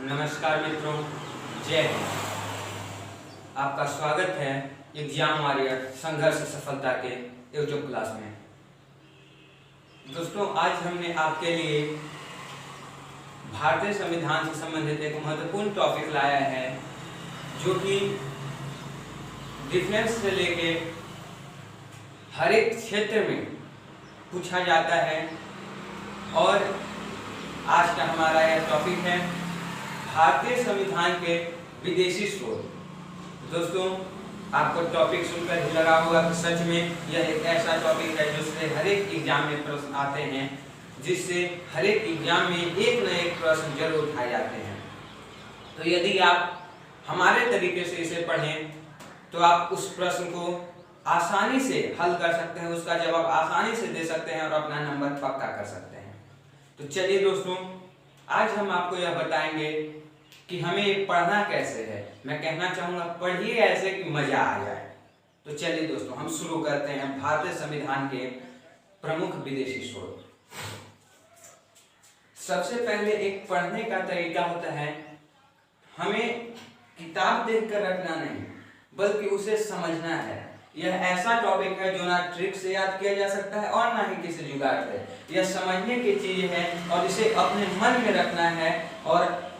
नमस्कार मित्रों, जय हिंद। आपका स्वागत है एग्जाम वॉरियर संघर्ष सफलता के यूट्यूब क्लास में। दोस्तों, आज हमने आपके लिए भारतीय संविधान से संबंधित एक महत्वपूर्ण टॉपिक लाया है, जो कि डिफेंस से लेके हर एक क्षेत्र में पूछा जाता है। और आज का हमारा यह टॉपिक है भारतीय संविधान के विदेशी स्रोत। दोस्तों, आपको टॉपिक सुनकर ही लगा होगा कि सच में यह एक ऐसा टॉपिक है जिससे हर एक एग्जाम में प्रश्न आते हैं, जिससे हर एक एग्जाम में एक न एक प्रश्न जरूर उठाए जाते हैं। तो यदि आप हमारे तरीके से इसे पढ़ें तो आप उस प्रश्न को आसानी से हल कर सकते हैं, उसका जवाब आसानी से दे सकते हैं और अपना नंबर पक्का कर सकते हैं। तो चलिए दोस्तों, आज हम आपको यह बताएंगे कि हमें पढ़ना कैसे है। मैं कहना चाहूंगा, पढ़िए ऐसे कि मजा आ जाए। तो चलिए दोस्तों, हम शुरू करते हैं भारतीय संविधान के प्रमुख विदेशी स्रोत। सबसे पहले एक पढ़ने का तरीका होता है, हमें किताब देखकर रखना नहीं बल्कि उसे समझना है। यह ऐसा टॉपिक है जो ना ट्रिक से याद किया जा सकता है और ना ही किसी जुगाड़ से। यह समझने की चीज है और इसे अपने मन में रखना है और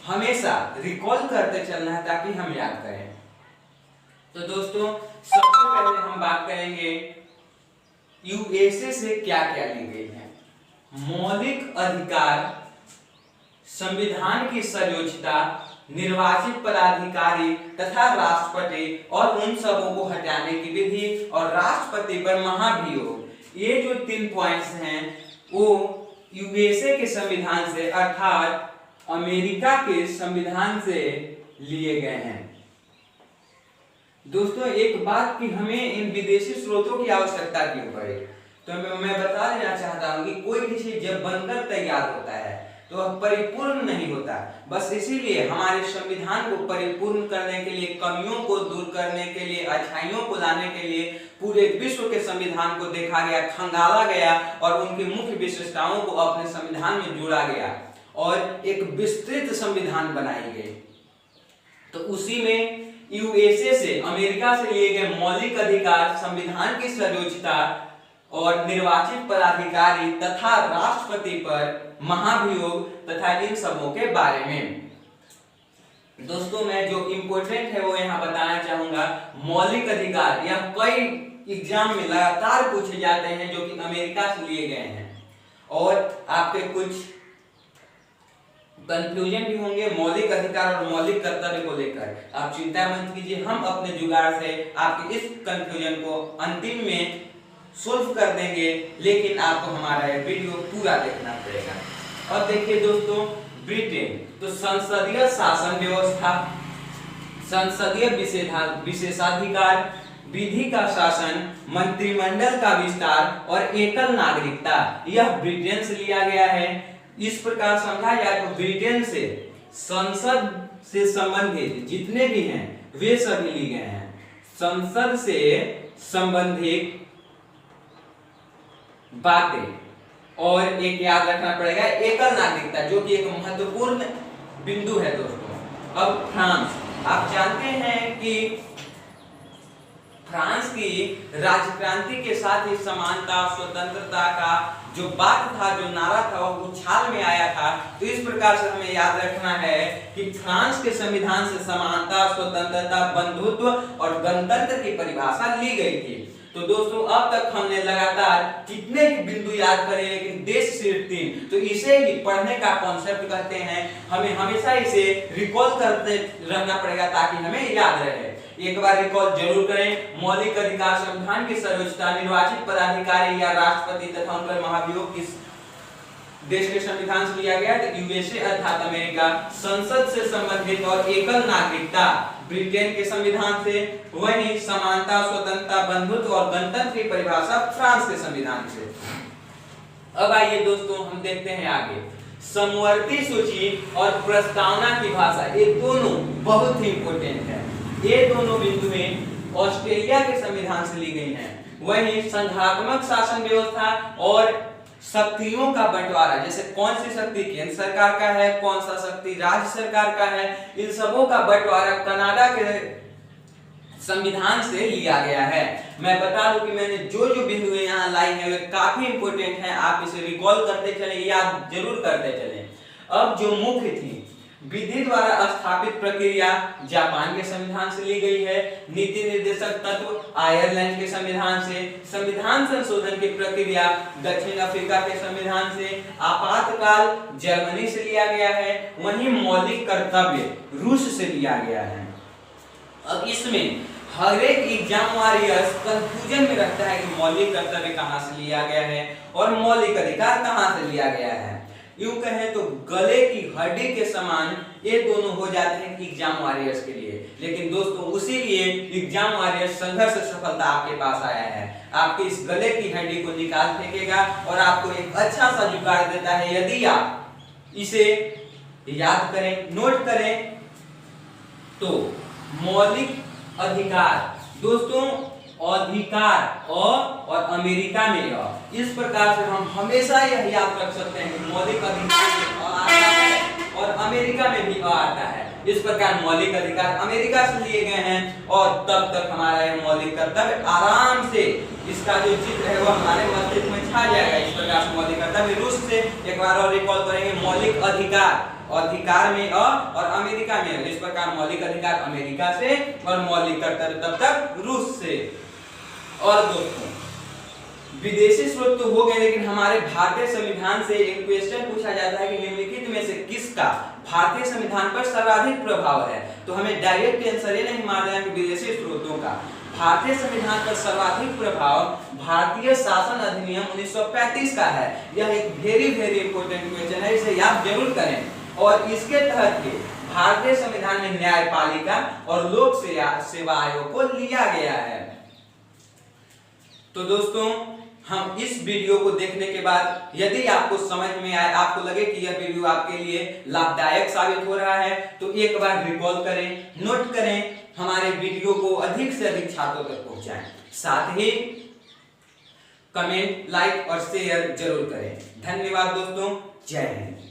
हमेशा रिकॉल करते चलना है ताकि हम याद करें। तो दोस्तों, सबसे पहले हम बात करेंगे यूएसए से क्या क्या ली गई है। मौलिक अधिकार, संविधान की सर्वोच्चता, निर्वाचित पदाधिकारी तथा राष्ट्रपति और उन सबों को हटाने की विधि और राष्ट्रपति पर महाभियोग। ये जो 3 पॉइंट्स हैं वो यूएसए के संविधान से अर्थात अमेरिका के संविधान से लिए गए हैं। दोस्तों, एक बात कि हमें इन विदेशी स्रोतों की आवश्यकता क्यों पड़ी, तो मैं बता देना चाहता हूं कि कोई भी चीज जब बनकर तैयार होता है तो वह परिपूर्ण नहीं होता। बस इसीलिए हमारे संविधान को परिपूर्ण करने के लिए, कमियों को दूर करने के लिए, अच्छाइयों को लाने के लिए पूरे विश्व के संविधान को देखा गया, खंगाला गया और उनकी मुख्य विशेषताओं को अपने संविधान में जोड़ा गया और एक विस्तृत संविधान बनाई गई। तो उसी में यूएसए से, अमेरिका से लिए गए मौलिक अधिकार, संविधान की सर्वोच्चता और निर्वाचित पदाधिकारी तथा राष्ट्रपति पर महाभियोग तथा इन सबों के बारे में दोस्तों मैं जो इम्पोर्टेंट है वो यहाँ बताना चाहूंगा। मौलिक अधिकार यह कई एग्जाम में लगातार पूछे जाते हैं, जो कि अमेरिका से लिए गए हैं और आपके कुछ कंफ्यूजन भी होंगे मौलिक अधिकार और मौलिक कर्तव्य को लेकर। आप चिंता मत कीजिए, हम अपने जुगाड़ से आपके इस कंफ्यूजन को अंतिम में सोल्व कर देंगे, लेकिन आपको हमारा यह वीडियो पूरा देखना पड़ेगा। अब देखिए दोस्तों, ब्रिटेन तो संसदीय शासन व्यवस्था, संसदीय विशेषाधिकार, विधि का शासन, मंत्रिमंडल का विस्तार और एकल नागरिकता, यह ब्रिटेन से लिया गया है। इस प्रकार समझा जाए तो ब्रिटेन से संसद से संबंधित जितने भी हैं वे सभी लिए गए हैं। संसद से संबंधित बातें और एक याद रखना पड़ेगा एकल नागरिकता, जो कि एक महत्वपूर्ण बिंदु है दोस्तों। अब फ्रांस, आप जानते हैं कि फ्रांस की राजक्रांति के साथ ही समानता, स्वतंत्रता का जो बात था, जो नारा था, वो उछाल में आया था। तो इस प्रकार से हमें याद रखना है कि फ्रांस के संविधान से समानता, स्वतंत्रता, बंधुत्व और गणतंत्र की परिभाषा ली गई थी। तो दोस्तों, अब तक हमने लगातार कितने ही बिंदु याद करे, लेकिन देश सिर्फ 3। तो इसे ही पढ़ने का कॉन्सेप्ट कहते हैं। हमें हमेशा इसे रिकॉल करते रहना पड़ेगा ताकि हमें याद रहे। एक बार रिकॉल जरूर करें। मौलिक अधिकार, संविधान की सर्वोच्चता, निर्वाचित पदाधिकारी या राष्ट्रपति तथा उन पर महाभियोग किस देश के संविधान से लिया गया? तो यूएसए अर्थात अमेरिका। संसद से संबंधित और एकल नागरिकता ब्रिटेन के संविधान से, वहीं समानता, स्वतंत्रता, बंधुत्व और गणतंत्र की परिभाषा फ्रांस के संविधान से। अब आइए दोस्तों, हम देखते हैं आगे। समवर्ती सूची और प्रस्तावना की भाषा, ये दोनों बहुत ही इंपॉर्टेंट है। ये दोनों बिंदुएं ऑस्ट्रेलिया के संविधान से ली गई हैं। वहीं संघात्मक शासन व्यवस्था और शक्तियों का बंटवारा, जैसे कौन सी शक्ति केंद्र सरकार का है, कौन सा शक्ति राज्य सरकार का है, इन सबों का बंटवारा कनाडा के संविधान से लिया गया है। मैं बता दूं कि मैंने जो जो बिंदु यहाँ लाई है वे काफी इंपोर्टेंट है, आप इसे रिकॉल करते चले, याद जरूर करते चले। अब जो मुख्य थी, विधि द्वारा स्थापित प्रक्रिया जापान के संविधान से ली गई है, नीति निर्देशक तत्व आयरलैंड के संविधान से, संविधान संशोधन की प्रक्रिया दक्षिण अफ्रीका के संविधान से, आपातकाल जर्मनी से लिया गया है, वहीं मौलिक कर्तव्य रूस से लिया गया है। अब इसमें हर एक एग्जाम वॉरियर्स कंफ्यूजन में रहता है कि मौलिक कर्तव्य कहां से लिया गया है और मौलिक अधिकार कहां से लिया गया है। यूं कहें तो गले की हड्डी के समान ये दोनों हो जाते हैं एग्जाम वॉरियर्स के लिए। लेकिन दोस्तों उसी लिए एग्जाम वॉरियर्स संघर्ष सफलता आपके पास आया है, आपके इस गले की हड्डी को निकाल फेंकेगा और आपको एक अच्छा सा जुगाड़ देता है। यदि आप इसे याद करें, नोट करें तो मौलिक अधिकार, दोस्तों अधिकार और अमेरिका में इस प्रकार से हम हमेशा यह याद रख सकते हैं कि मौलिक अधिकार में आता है और अमेरिका में भी आता है। इस प्रकार मौलिक अधिकार अमेरिका से लिए गए हैं और तब तक हमारा यह मौलिक कर्तव्य आराम से इसका जो चित्र है वो हमारे मस्तिष्क में छा जाएगा। इस प्रकार से मौलिक कर्तव्य रूस से, एक बार और रिकॉल करेंगे, मौलिक अधिकार अधिकार में और अमेरिका में, इस प्रकार मौलिक अधिकार अमेरिका से और मौलिक कर्तव्य तब तक रूस से। और दोस्तों विदेशी स्रोत तो हो गए, लेकिन हमारे भारतीय संविधान से एक क्वेश्चन पूछा जाता है कि निम्नलिखित में से किसका भारतीय संविधान पर सर्वाधिक प्रभाव है। तो हमें डायरेक्ट आंसर ये नहीं मारना है कि विदेशी स्रोतों का। भारतीय संविधान पर सर्वाधिक प्रभाव भारतीय शासन अधिनियम 1935 का है। यह एक वेरी इंपोर्टेंट क्वेश्चन है, इसे याद जरूर करें। और इसके तहत के भारतीय संविधान में न्यायपालिका और लोक सेवा आयोग को लिया गया है। तो दोस्तों हम इस वीडियो को देखने के बाद यदि आपको समझ में आए, आपको लगे कि यह वीडियो आपके लिए लाभदायक साबित हो रहा है, तो एक बार रिकॉल करें, नोट करें, हमारे वीडियो को अधिक से अधिक छात्रों तक पहुंचाएं। साथ ही कमेंट, लाइक और शेयर जरूर करें। धन्यवाद दोस्तों, जय हिंद।